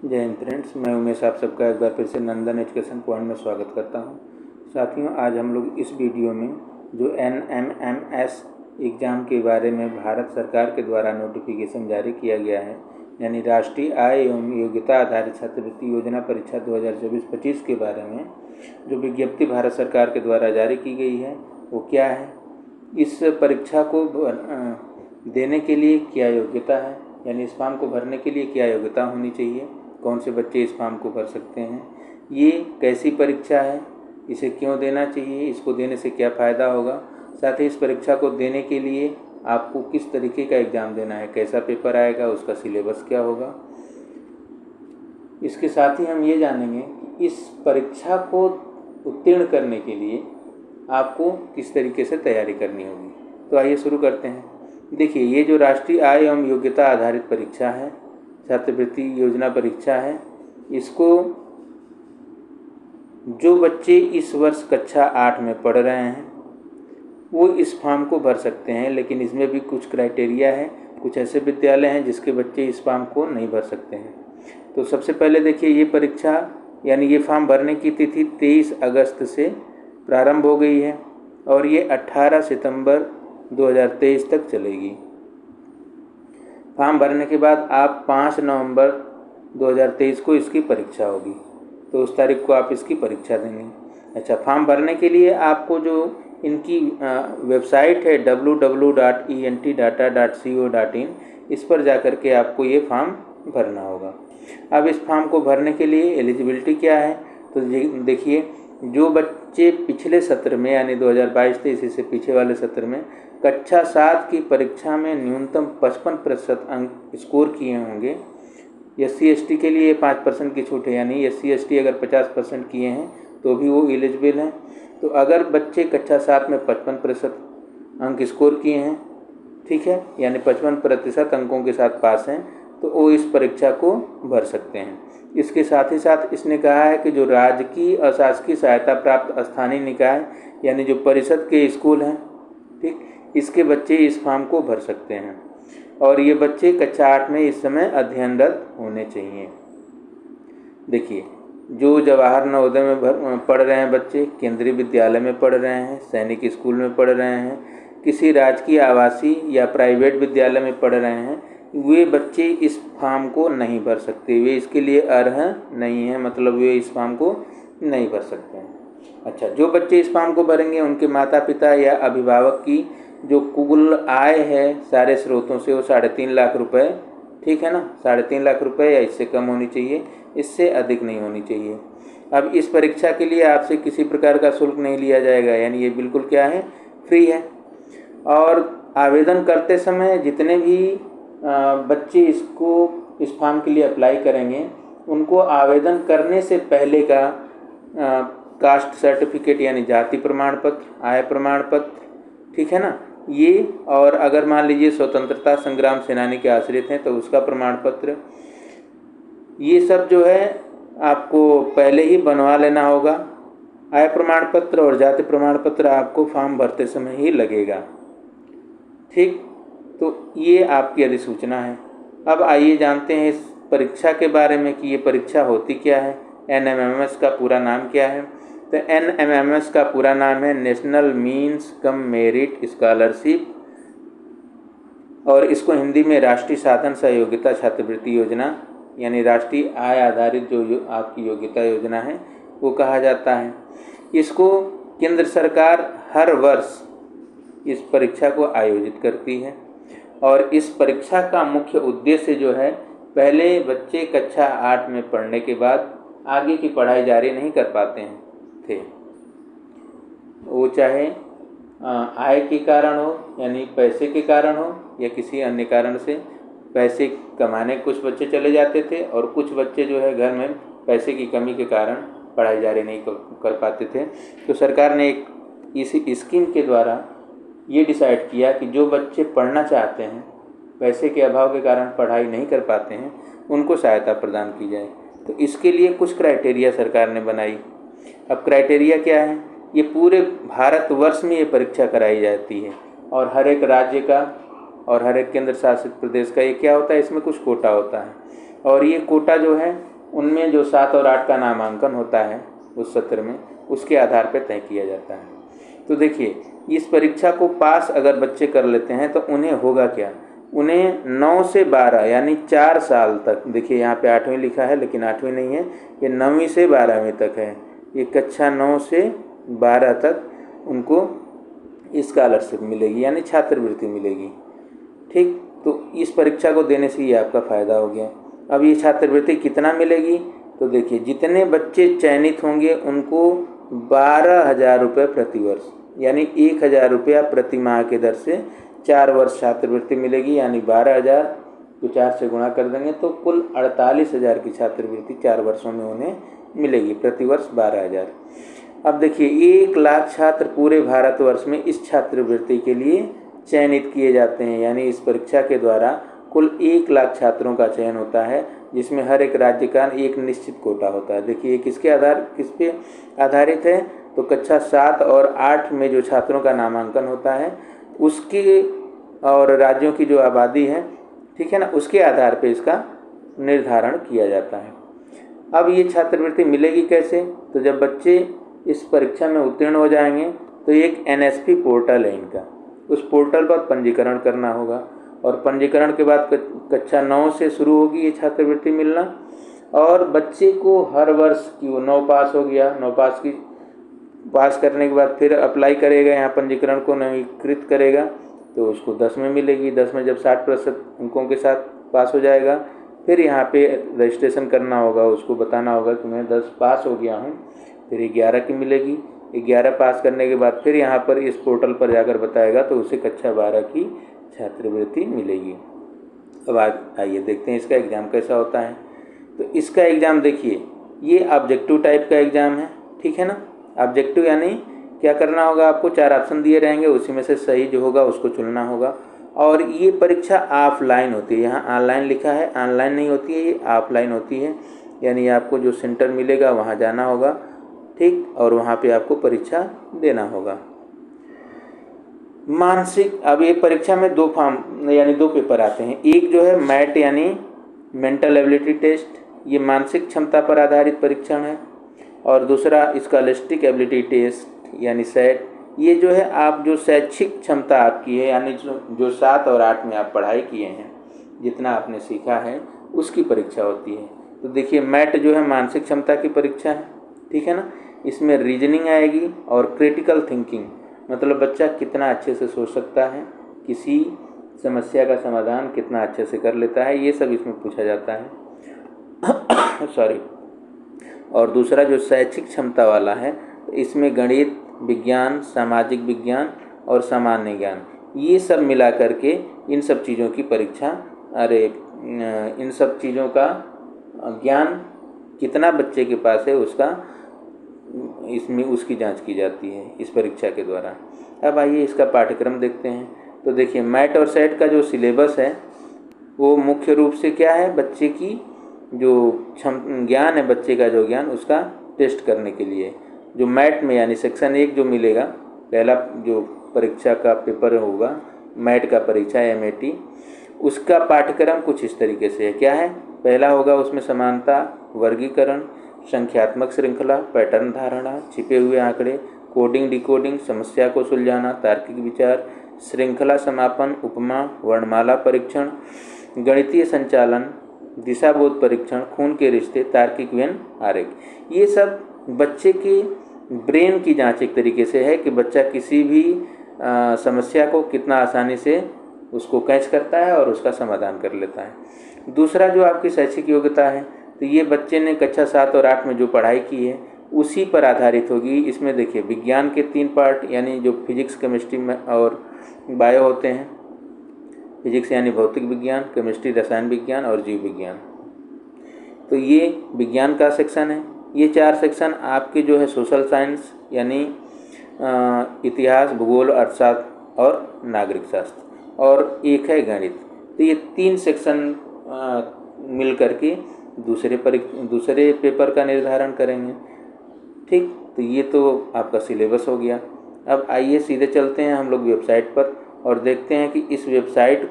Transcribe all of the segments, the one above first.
जय हिंद फ्रेंड्स, मैं उमेश आप सबका एक बार फिर से नंदन एजुकेशन पॉइंट में स्वागत करता हूं। साथियों, आज हम लोग इस वीडियो में जो NMMS एग्ज़ाम के बारे में भारत सरकार के द्वारा नोटिफिकेशन जारी किया गया है, यानी राष्ट्रीय आय एवं योग्यता आधारित छात्रवृत्ति योजना परीक्षा 2024-25 के बारे में जो विज्ञप्ति भारत सरकार के द्वारा जारी की गई है वो क्या है, इस परीक्षा को देने के लिए क्या योग्यता है, यानी इस फॉर्म को भरने के लिए क्या योग्यता होनी चाहिए, कौन से बच्चे इस फॉर्म को भर सकते हैं, ये कैसी परीक्षा है, इसे क्यों देना चाहिए, इसको देने से क्या फ़ायदा होगा, साथ ही इस परीक्षा को देने के लिए आपको किस तरीके का एग्ज़ाम देना है, कैसा पेपर आएगा, उसका सिलेबस क्या होगा। इसके साथ ही हम ये जानेंगे कि इस परीक्षा को उत्तीर्ण करने के लिए आपको किस तरीके से तैयारी करनी होगी। तो आइए शुरू करते हैं। देखिए, ये जो राष्ट्रीय आय एवं योग्यता आधारित परीक्षा है, छात्रवृत्ति योजना परीक्षा है, इसको जो बच्चे इस वर्ष कक्षा 8 में पढ़ रहे हैं वो इस फॉर्म को भर सकते हैं, लेकिन इसमें भी कुछ क्राइटेरिया है। कुछ ऐसे विद्यालय हैं जिसके बच्चे इस फॉर्म को नहीं भर सकते हैं। तो सबसे पहले देखिए, ये परीक्षा यानी ये फॉर्म भरने की तिथि 23 अगस्त से प्रारंभ हो गई है और ये 18 सितंबर 2023 तक चलेगी। फॉर्म भरने के बाद आप 5 नवंबर 2023 को इसकी परीक्षा होगी, तो उस तारीख को आप इसकी परीक्षा देंगे। अच्छा, फॉर्म भरने के लिए आपको जो इनकी वेबसाइट है www.entdata.co.in, इस पर जाकर के आपको ये फॉर्म भरना होगा। अब इस फॉर्म को भरने के लिए एलिजिबिलिटी क्या है, तो देखिए, जो बच्चे पिछले सत्र में यानी 2022-23 से पीछे वाले सत्र में कक्षा 7 की परीक्षा में न्यूनतम 55% अंक स्कोर किए होंगे। SC/ST के लिए 5% की छूट है, यानी SC/ST अगर 50% किए हैं तो भी वो एलिजिबल हैं। तो अगर बच्चे कक्षा 7 में 55% अंक स्कोर किए हैं, ठीक है, यानी 55% अंकों के साथ पास हैं, तो वो इस परीक्षा को भर सकते हैं। इसके साथ ही साथ इसने कहा है कि जो राजकीय अशासकीय सहायता प्राप्त स्थानीय निकाय यानी जो परिषद के स्कूल हैं, ठीक, इसके बच्चे इस फॉर्म को भर सकते हैं और ये बच्चे कक्षा 8 में इस समय अध्ययनरत होने चाहिए। देखिए, जो जवाहर नवोदय में पढ़ रहे हैं बच्चे, केंद्रीय विद्यालय में पढ़ रहे हैं, सैनिक स्कूल में पढ़ रहे हैं, किसी राजकीय आवासीय या प्राइवेट विद्यालय में पढ़ रहे हैं, वे बच्चे इस फॉर्म को नहीं भर सकते। वे इसके लिए अर्ह नहीं हैं, मतलब वे इस फॉर्म को नहीं भर सकते हैं। अच्छा, जो बच्चे इस फॉर्म को भरेंगे उनके माता पिता या अभिभावक की जो कुल आय है सारे स्रोतों से वो 3.5 लाख रुपए, ठीक है ना, 3.5 लाख रुपए या इससे कम होनी चाहिए, इससे अधिक नहीं होनी चाहिए। अब इस परीक्षा के लिए आपसे किसी प्रकार का शुल्क नहीं लिया जाएगा, यानी ये बिल्कुल क्या है, फ्री है। और आवेदन करते समय जितने भी बच्चे इस फॉर्म के लिए अप्लाई करेंगे, उनको आवेदन करने से पहले का कास्ट सर्टिफिकेट यानी जाति प्रमाण पत्र, आय प्रमाण पत्र, ठीक है ना, ये, और अगर मान लीजिए स्वतंत्रता संग्राम सेनानी के आश्रित हैं तो उसका प्रमाण पत्र, ये सब जो है आपको पहले ही बनवा लेना होगा। आय प्रमाण पत्र और जाति प्रमाण पत्र आपको फॉर्म भरते समय ही लगेगा, ठीक। तो ये आपकी अधिसूचना है। अब आइए जानते हैं इस परीक्षा के बारे में कि ये परीक्षा होती क्या है, NMMS का पूरा नाम क्या है। तो NMMS का पूरा नाम है national means cum merit scholarship, और इसको हिंदी में राष्ट्रीय साधन सहयोगिता छात्रवृत्ति योजना यानी राष्ट्रीय आय आधारित जो आपकी योग्यता योजना है वो कहा जाता है। इसको केंद्र सरकार हर वर्ष इस परीक्षा को आयोजित करती है और इस परीक्षा का मुख्य उद्देश्य जो है, पहले बच्चे कक्षा 8 में पढ़ने के बाद आगे की पढ़ाई जारी नहीं कर पाते हैं थे, वो चाहे आय के कारण हो यानी पैसे के कारण हो या किसी अन्य कारण से पैसे कमाने कुछ बच्चे चले जाते थे और कुछ बच्चे जो है घर में पैसे की कमी के कारण पढ़ाई जारी नहीं कर पाते थे। तो सरकार ने एक इस स्कीम के द्वारा ये डिसाइड किया कि जो बच्चे पढ़ना चाहते हैं, पैसे के अभाव के कारण पढ़ाई नहीं कर पाते हैं, उनको सहायता प्रदान की जाए। तो इसके लिए कुछ क्राइटेरिया सरकार ने बनाई। अब क्राइटेरिया क्या है, ये पूरे भारतवर्ष में ये परीक्षा कराई जाती है और हर एक राज्य का और हर एक केंद्र शासित प्रदेश का ये क्या होता है, इसमें कुछ कोटा होता है और ये कोटा जो है उनमें जो 7 और 8 का नामांकन होता है उस सत्र में, उसके आधार पर तय किया जाता है। तो देखिए, इस परीक्षा को पास अगर बच्चे कर लेते हैं तो उन्हें होगा क्या, उन्हें 9 से 12 यानी 4 साल तक, देखिए यहाँ पे 8वीं लिखा है लेकिन 8वीं नहीं है, ये 9वीं से 12वीं तक है, ये कक्षा 9 से 12 तक उनको स्कॉलरशिप मिलेगी यानी छात्रवृत्ति मिलेगी। ठीक, तो इस परीक्षा को देने से ये आपका फ़ायदा हो गया। अब ये छात्रवृत्ति कितना मिलेगी, तो देखिए जितने बच्चे चयनित होंगे उनको 12,000 रुपये प्रतिवर्ष यानी 1,000 रुपया प्रति माह के दर से 4 वर्ष छात्रवृत्ति मिलेगी, यानी 12,000 को 4 से गुणा कर देंगे तो कुल 48,000 की छात्रवृत्ति 4 वर्षों में उन्हें मिलेगी, प्रतिवर्ष 12,000। अब देखिए 1 लाख छात्र पूरे भारतवर्ष में इस छात्रवृत्ति के लिए चयनित किए जाते हैं, यानी इस परीक्षा के द्वारा कुल 1 लाख छात्रों का चयन होता है, जिसमें हर एक राज्य का एक निश्चित कोटा होता है। देखिए किस पे आधारित है, तो कक्षा 7 और 8 में जो छात्रों का नामांकन होता है उसकी और राज्यों की जो आबादी है, ठीक है ना, उसके आधार पे इसका निर्धारण किया जाता है। अब ये छात्रवृत्ति मिलेगी कैसे, तो जब बच्चे इस परीक्षा में उत्तीर्ण हो जाएंगे तो एक NSP पोर्टल है इनका, उस पोर्टल पर पंजीकरण करना होगा और पंजीकरण के बाद कक्षा 9 से शुरू होगी ये छात्रवृत्ति मिलना। और बच्चे को हर वर्ष की, वो 9 पास हो गया, 9 पास करने के बाद फिर अप्लाई करेगा, यहाँ पंजीकरण को नवीकृत करेगा तो उसको 10 में मिलेगी। 10 में जब 60% अंकों के साथ पास हो जाएगा फिर यहाँ पे रजिस्ट्रेशन करना होगा, उसको बताना होगा कि मैं 10 पास हो गया हूँ, फिर 11 की मिलेगी। 11 पास करने के बाद फिर यहाँ पर इस पोर्टल पर जाकर बताएगा तो उसे कक्षा 12 की छात्रवृत्ति मिलेगी। अब आइए देखते हैं इसका एग्ज़ाम कैसा होता है। तो इसका एग्ज़ाम देखिए, ये ऑब्जेक्टिव टाइप का एग्ज़ाम है, ठीक है ना। ऑब्जेक्टिव यानी क्या करना होगा, आपको 4 ऑप्शन दिए रहेंगे, उसी में से सही जो होगा उसको चुनना होगा। और ये परीक्षा ऑफलाइन होती है, यहाँ ऑनलाइन लिखा है, ऑनलाइन नहीं होती है, ये ऑफलाइन होती है, यानी आपको जो सेंटर मिलेगा वहाँ जाना होगा, ठीक, और वहाँ पे आपको परीक्षा देना होगा। मानसिक, अब ये परीक्षा में 2 फॉर्म यानी 2 पेपर आते हैं। एक जो है मैट यानी मेंटल एबिलिटी टेस्ट, ये मानसिक क्षमता पर आधारित परीक्षण है, और दूसरा स्कॉलस्टिक एबिलिटी टेस्ट यानी सेट, ये जो है आप जो शैक्षिक क्षमता आपकी है, यानी जो 7 और 8 में आप पढ़ाई किए हैं, जितना आपने सीखा है उसकी परीक्षा होती है। तो देखिए मैट जो है मानसिक क्षमता की परीक्षा है, ठीक है ना। इसमें रीजनिंग आएगी और क्रिटिकल थिंकिंग, मतलब बच्चा कितना अच्छे से सोच सकता है, किसी समस्या का समाधान कितना अच्छे से कर लेता है, ये सब इसमें पूछा जाता है सॉरी। और दूसरा जो शैक्षिक क्षमता वाला है, इसमें गणित, विज्ञान, सामाजिक विज्ञान और सामान्य ज्ञान, ये सब मिला करके इन सब चीज़ों की परीक्षा, इन सब चीज़ों का ज्ञान कितना बच्चे के पास है उसका, इसमें उसकी जांच की जाती है इस परीक्षा के द्वारा। अब आइए इसका पाठ्यक्रम देखते हैं। तो देखिए मैट और सेट का जो सिलेबस है वो मुख्य रूप से क्या है, बच्चे की जो ज्ञान है, बच्चे का जो ज्ञान, उसका टेस्ट करने के लिए। जो मैट में यानी सेक्शन 1 जो मिलेगा, पहला जो परीक्षा का पेपर होगा मैट का परीक्षा MAT, उसका पाठ्यक्रम कुछ इस तरीके से है। क्या है, पहला होगा उसमें समानता, वर्गीकरण, संख्यात्मक श्रृंखला, पैटर्न धारणा, छिपे हुए आंकड़े, कोडिंग डिकोडिंग, समस्या को सुलझाना, तार्किक विचार, श्रृंखला समापन, उपमा, वर्णमाला परीक्षण, गणितीय संचालन, दिशाबोध परीक्षण, खून के रिश्ते, तार्किक व्यन आरेख। ये सब बच्चे की ब्रेन की जांच एक तरीके से है कि बच्चा किसी भी समस्या को कितना आसानी से उसको कैच करता है और उसका समाधान कर लेता है। दूसरा जो आपकी शैक्षिक योग्यता है, तो ये बच्चे ने कक्षा 7 और 8 में जो पढ़ाई की है उसी पर आधारित होगी। इसमें देखिए विज्ञान के 3 पार्ट यानी जो फिजिक्स, केमिस्ट्री में और बायो होते हैं। फिजिक्स यानी भौतिक विज्ञान, केमिस्ट्री रसायन विज्ञान और जीव विज्ञान, तो ये विज्ञान का सेक्शन है। ये 4 सेक्शन आपके जो है सोशल साइंस यानी इतिहास, भूगोल, अर्थशास्त्र और नागरिक शास्त्र, और एक है गणित। तो ये 3 सेक्शन मिल करके दूसरे पेपर का निर्धारण करेंगे, ठीक। तो ये तो आपका सिलेबस हो गया। अब आइए सीधे चलते हैं हम लोग वेबसाइट पर और देखते हैं कि इस वेबसाइट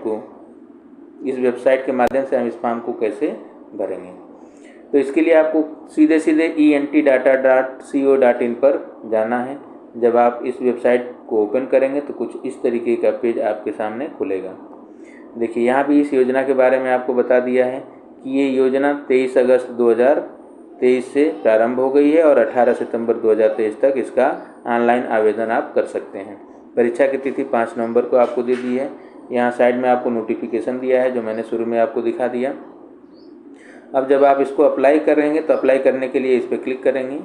के माध्यम से हम इस फॉर्म को कैसे भरेंगे। तो इसके लिए आपको सीधे entdata.co.in पर जाना है। जब आप इस वेबसाइट को ओपन करेंगे तो कुछ इस तरीके का पेज आपके सामने खुलेगा। देखिए यहाँ भी इस योजना के बारे में आपको बता दिया है कि ये योजना 23 अगस्त 2023 से प्रारंभ हो गई है और 18 सितंबर 2023 तक इसका ऑनलाइन आवेदन आप कर सकते हैं। परीक्षा की तिथि 5 नवंबर को आपको दे दी है। यहाँ साइड में आपको नोटिफिकेशन दिया है जो मैंने शुरू में आपको दिखा दिया। अब जब आप इसको अप्लाई करेंगे तो अप्लाई करने के लिए इस पर क्लिक करेंगे।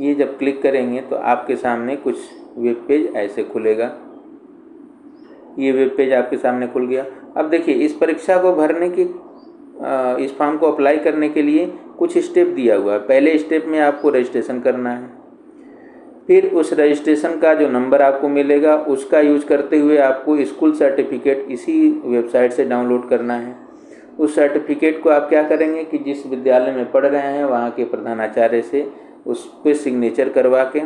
ये जब क्लिक करेंगे तो आपके सामने कुछ वेब पेज ऐसे खुलेगा। ये वेब पेज आपके सामने खुल गया। अब देखिए इस परीक्षा को भरने की इस फॉर्म को अप्लाई करने के लिए कुछ स्टेप दिया हुआ है। पहले स्टेप में आपको रजिस्ट्रेशन करना है, फिर उस रजिस्ट्रेशन का जो नंबर आपको मिलेगा उसका यूज करते हुए आपको स्कूल सर्टिफिकेट इसी वेबसाइट से डाउनलोड करना है। उस सर्टिफिकेट को आप क्या करेंगे कि जिस विद्यालय में पढ़ रहे हैं वहाँ के प्रधानाचार्य से उस पर सिग्नेचर करवा के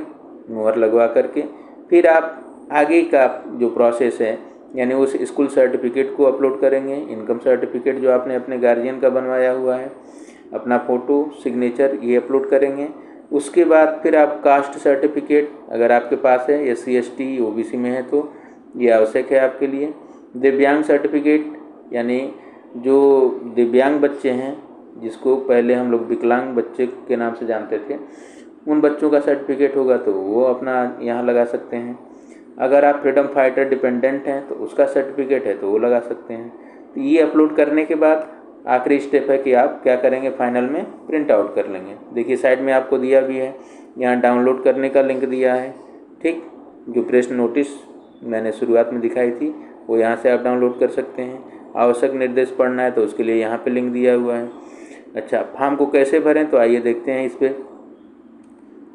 मुहर लगवा करके फिर आप आगे का जो प्रोसेस है यानी उस स्कूल सर्टिफिकेट को अपलोड करेंगे। इनकम सर्टिफिकेट जो आपने अपने गार्जियन का बनवाया हुआ है, अपना फ़ोटो, सिग्नेचर ये अपलोड करेंगे। उसके बाद फिर आप कास्ट सर्टिफिकेट अगर आपके पास है, SC ST OBC में है तो ये आवश्यक है आपके लिए। दिव्यांग सर्टिफिकेट यानी जो दिव्यांग बच्चे हैं जिसको पहले हम लोग विकलांग बच्चे के नाम से जानते थे, उन बच्चों का सर्टिफिकेट होगा तो वो अपना यहाँ लगा सकते हैं। अगर आप फ्रीडम फाइटर डिपेंडेंट हैं तो उसका सर्टिफिकेट है तो वो लगा सकते हैं। तो ये अपलोड करने के बाद आखिरी स्टेप है कि आप क्या करेंगे, फाइनल में प्रिंट आउट कर लेंगे। देखिए साइड में आपको दिया भी है, यहाँ डाउनलोड करने का लिंक दिया है। ठीक, जो प्रेस नोटिस मैंने शुरुआत में दिखाई थी वो यहाँ से आप डाउनलोड कर सकते हैं। आवश्यक निर्देश पढ़ना है तो उसके लिए यहाँ पे लिंक दिया हुआ है। अच्छा, फॉर्म को कैसे भरें तो आइए देखते हैं। इस पर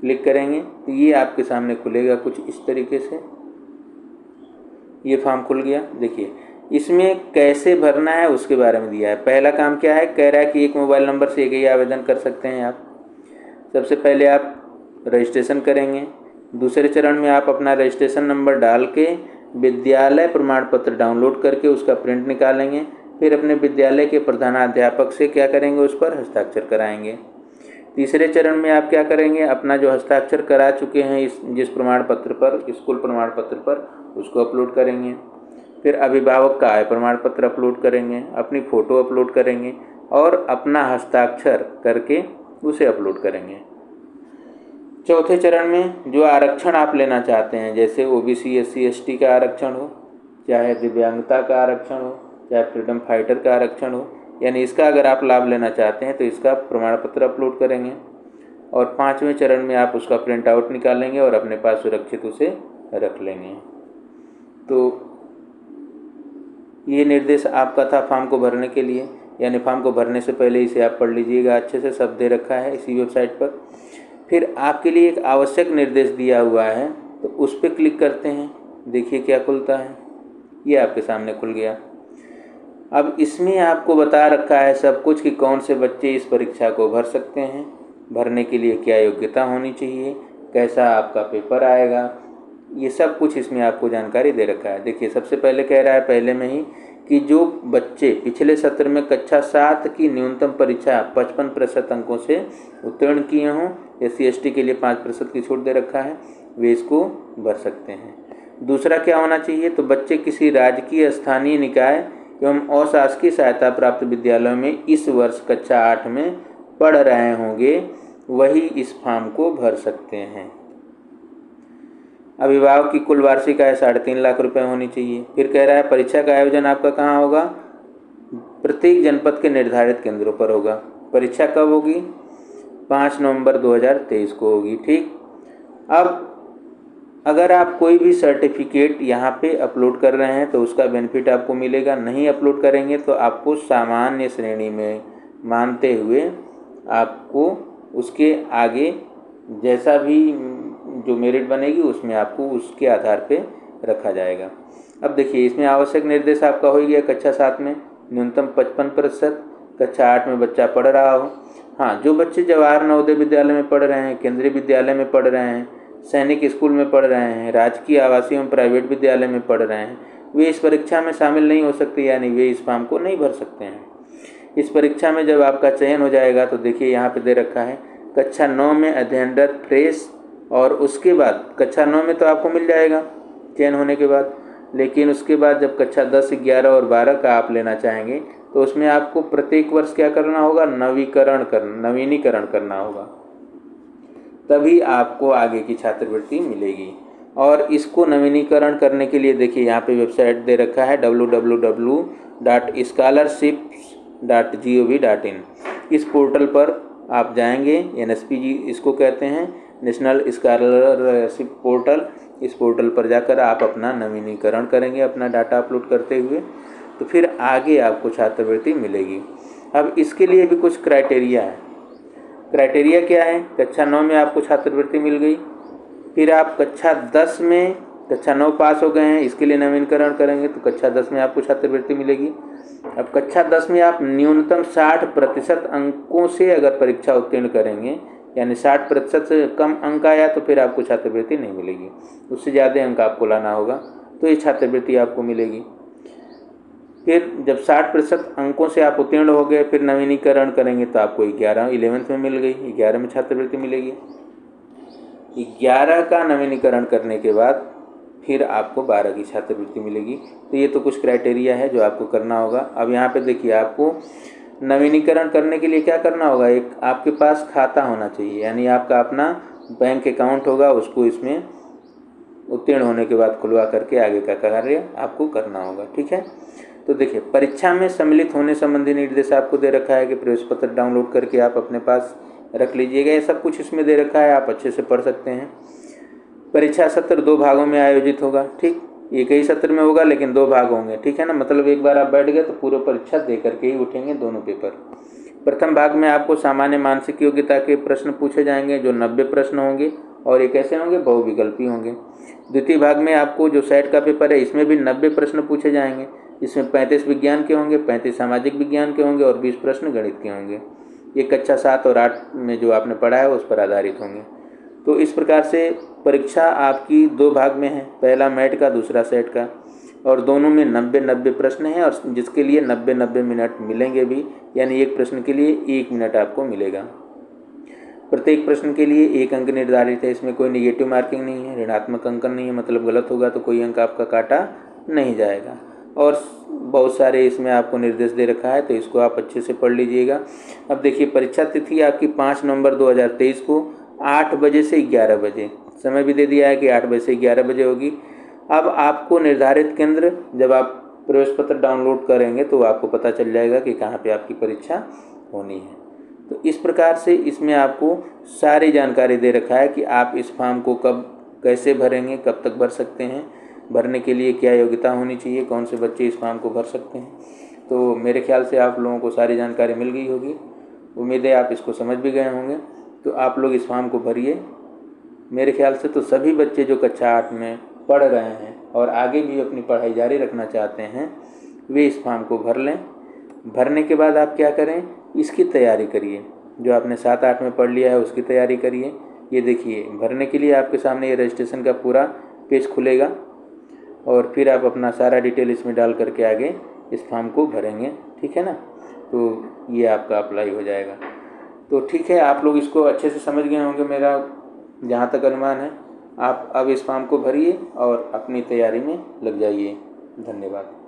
क्लिक करेंगे तो ये आपके सामने खुलेगा कुछ इस तरीके से। ये फॉर्म खुल गया। देखिए इसमें कैसे भरना है उसके बारे में दिया है। पहला काम क्या है, कह रहा है कि एक मोबाइल नंबर से एक ही आवेदन कर सकते हैं आप। सबसे पहले आप रजिस्ट्रेशन करेंगे। दूसरे चरण में आप अपना रजिस्ट्रेशन नंबर डाल के विद्यालय प्रमाण पत्र डाउनलोड करके उसका प्रिंट निकालेंगे। फिर अपने विद्यालय के प्रधानाध्यापक से क्या करेंगे, उस पर हस्ताक्षर कराएंगे। तीसरे चरण में आप क्या करेंगे, अपना जो हस्ताक्षर करा चुके हैं जिस प्रमाण पत्र पर, स्कूल प्रमाण पत्र पर, उसको अपलोड करेंगे। फिर अभिभावक का आय प्रमाण पत्र अपलोड करेंगे, अपनी फ़ोटो अपलोड करेंगे और अपना हस्ताक्षर करके उसे अपलोड करेंगे। चौथे चरण में जो आरक्षण आप लेना चाहते हैं, जैसे OBC SC ST का आरक्षण हो, चाहे दिव्यांगता का आरक्षण हो, चाहे फ्रीडम फाइटर का आरक्षण हो, यानी इसका अगर आप लाभ लेना चाहते हैं तो इसका प्रमाण पत्र अपलोड करेंगे। और पाँचवें चरण में आप उसका प्रिंट आउट निकालेंगे और अपने पास सुरक्षित उसे रख लेंगे। तो ये निर्देश आपका था फॉर्म को भरने के लिए, यानी फॉर्म को भरने से पहले इसे आप पढ़ लीजिएगा अच्छे से, सब दे रखा है इसी वेबसाइट पर। फिर आपके लिए एक आवश्यक निर्देश दिया हुआ है तो उस पर क्लिक करते हैं। देखिए क्या खुलता है, ये आपके सामने खुल गया। अब इसमें आपको बता रखा है सब कुछ कि कौन से बच्चे इस परीक्षा को भर सकते हैं, भरने के लिए क्या योग्यता होनी चाहिए, कैसा आपका पेपर आएगा, ये सब कुछ इसमें आपको जानकारी दे रखा है। देखिए सबसे पहले कह रहा है पहले में ही कि जो बच्चे पिछले सत्र में कक्षा 7 की न्यूनतम परीक्षा 55% अंकों से उत्तीर्ण किए हों, SC ST के लिए 5% की छूट दे रखा है, वे इसको भर सकते हैं। दूसरा क्या होना चाहिए, तो बच्चे किसी राजकीय स्थानीय निकाय एवं अशासकीय सहायता प्राप्त विद्यालयों में इस वर्ष कक्षा 8 में पढ़ रहे होंगे, वही इस फॉर्म को भर सकते हैं। अभिभावक की कुल वार्षिक आय 3.5 लाख रुपए होनी चाहिए। फिर कह रहा है परीक्षा का आयोजन आपका कहाँ होगा, प्रत्येक जनपद के निर्धारित केंद्रों पर होगा। परीक्षा कब होगी, 5 नवंबर 2023 को होगी। ठीक, अब अगर आप कोई भी सर्टिफिकेट यहाँ पे अपलोड कर रहे हैं तो उसका बेनिफिट आपको मिलेगा, नहीं अपलोड करेंगे तो आपको सामान्य श्रेणी में मानते हुए आपको उसके आगे जैसा भी जो मेरिट बनेगी उसमें आपको उसके आधार पे रखा जाएगा। अब देखिए इसमें आवश्यक निर्देश आपका हो गया, कक्षा 7 में न्यूनतम 55%, कक्षा 8 में बच्चा पढ़ रहा हो। हाँ, जो बच्चे जवाहर नवोदय विद्यालय में पढ़ रहे हैं, केंद्रीय विद्यालय में पढ़ रहे हैं, सैनिक स्कूल में पढ़ रहे हैं, राजकीय आवासीय एवं प्राइवेट विद्यालय में पढ़ रहे हैं, वे इस परीक्षा में शामिल नहीं हो सकते, यानी वे इस फॉर्म को नहीं भर सकते हैं। इस परीक्षा में जब आपका चयन हो जाएगा तो देखिए यहाँ पे दे रखा है कक्षा 9 में अध्ययनरत फ्रेश, और उसके बाद कक्षा 9 में तो आपको मिल जाएगा चयन होने के बाद, लेकिन उसके बाद जब कक्षा 10, 11 और 12 का आप लेना चाहेंगे तो उसमें आपको प्रत्येक वर्ष क्या करना होगा, नवीनीकरण करना होगा, तभी आपको आगे की छात्रवृत्ति मिलेगी। और इसको नवीनीकरण करने के लिए देखिए यहाँ पे वेबसाइट दे रखा है www.scholarships.gov.in। इस पोर्टल पर आप जाएंगे, NSPG इसको कहते हैं, नेशनल स्कॉलरशिप पोर्टल। इस पोर्टल पर जाकर आप अपना नवीनीकरण करेंगे अपना डाटा अपलोड करते हुए, तो फिर आगे आपको छात्रवृत्ति मिलेगी। अब इसके लिए भी कुछ क्राइटेरिया है। क्राइटेरिया क्या है, कक्षा 9 में आपको छात्रवृत्ति मिल गई, फिर आप कक्षा 10 में, कक्षा 9 पास हो गए हैं, इसके लिए नवीनीकरण करेंगे तो कक्षा 10 में आपको छात्रवृत्ति मिलेगी। अब कक्षा 10 में आप न्यूनतम 60% अंकों से अगर परीक्षा उत्तीर्ण करेंगे, यानी 60% से कम अंक आया तो फिर आपको छात्रवृत्ति नहीं मिलेगी, उससे ज़्यादा अंक आपको लाना होगा तो ये छात्रवृत्ति आपको मिलेगी। फिर जब 60% अंकों से आप उत्तीर्ण हो गए, फिर नवीनीकरण करेंगे तो आपको 11th में मिल गई, 11 में छात्रवृत्ति मिलेगी। 11 का नवीनीकरण करने के बाद फिर आपको 12 की छात्रवृत्ति मिलेगी। तो ये तो कुछ क्राइटेरिया है जो आपको करना होगा। अब यहाँ पे देखिए आपको नवीनीकरण करने के लिए क्या करना होगा, एक आपके पास खाता होना चाहिए, यानी आपका अपना बैंक अकाउंट होगा, उसको इसमें उत्तीर्ण होने के बाद खुलवा करके आगे का कार्य आपको करना होगा। ठीक है, तो देखिए परीक्षा में सम्मिलित होने संबंधी निर्देश आपको दे रखा है कि प्रवेश पत्र डाउनलोड करके आप अपने पास रख लीजिएगा। ये सब कुछ इसमें दे रखा है, आप अच्छे से पढ़ सकते हैं। परीक्षा सत्र 2 भागों में आयोजित होगा। ठीक, एक ही सत्र में होगा लेकिन 2 भाग होंगे। ठीक है ना, मतलब एक बार आप बैठ गए तो पूरा परीक्षा दे करके ही उठेंगे दोनों पेपर। प्रथम भाग में आपको सामान्य मानसिक योग्यता के प्रश्न पूछे जाएंगे जो 90 प्रश्न होंगे, और ये कैसे होंगे, बहुविकल्पी होंगे। द्वितीय भाग में आपको जो सेट का पेपर है इसमें भी 90 प्रश्न पूछे जाएंगे। इसमें 35 विज्ञान के होंगे, 35 सामाजिक विज्ञान के होंगे और 20 प्रश्न गणित के होंगे। ये कक्षा 7 और 8 में जो आपने पढ़ा है उस पर आधारित होंगे। तो इस प्रकार से परीक्षा आपकी 2 भाग में है, पहला मैट का, दूसरा सेट का, और दोनों में 90-90 प्रश्न हैं, और जिसके लिए 90-90 मिनट मिलेंगे भी, यानी एक प्रश्न के लिए 1 मिनट आपको मिलेगा। प्रत्येक प्रश्न के लिए 1 अंक निर्धारित है, इसमें कोई निगेटिव मार्किंग नहीं है, ऋणात्मक अंकन नहीं है, मतलब गलत होगा तो कोई अंक आपका काटा नहीं जाएगा। और बहुत सारे इसमें आपको निर्देश दे रखा है, तो इसको आप अच्छे से पढ़ लीजिएगा। अब देखिए परीक्षा तिथि आपकी 5 नवंबर 2023 को 8 बजे से 11 बजे, समय भी दे दिया है कि 8 बजे से 11 बजे होगी। अब आपको निर्धारित केंद्र, जब आप प्रवेश पत्र डाउनलोड करेंगे तो आपको पता चल जाएगा कि कहाँ पे आपकी परीक्षा होनी है। तो इस प्रकार से इसमें आपको सारी जानकारी दे रखा है कि आप इस फॉर्म को कब कैसे भरेंगे, कब तक भर सकते हैं, भरने के लिए क्या योग्यता होनी चाहिए, कौन से बच्चे इस फॉर्म को भर सकते हैं। तो मेरे ख्याल से आप लोगों को सारी जानकारी मिल गई होगी, उम्मीद है आप इसको समझ भी गए होंगे। तो आप लोग इस फॉर्म को भरिए। मेरे ख्याल से तो सभी बच्चे जो कक्षा 8 में पढ़ रहे हैं और आगे भी अपनी पढ़ाई जारी रखना चाहते हैं, वे इस फॉर्म को भर लें। भरने के बाद आप क्या करें, इसकी तैयारी करिए, जो आपने 7-8 में पढ़ लिया है उसकी तैयारी करिए। ये देखिए भरने के लिए आपके सामने ये रजिस्ट्रेशन का पूरा पेज खुलेगा, और फिर आप अपना सारा डिटेल इसमें डाल करके आगे इस फॉर्म को भरेंगे। ठीक है ना, तो ये आपका अप्लाई हो जाएगा। तो ठीक है, आप लोग इसको अच्छे से समझ गए होंगे, मेरा जहाँ तक अनुमान है। आप अब इस फॉर्म को भरिए और अपनी तैयारी में लग जाइए। धन्यवाद।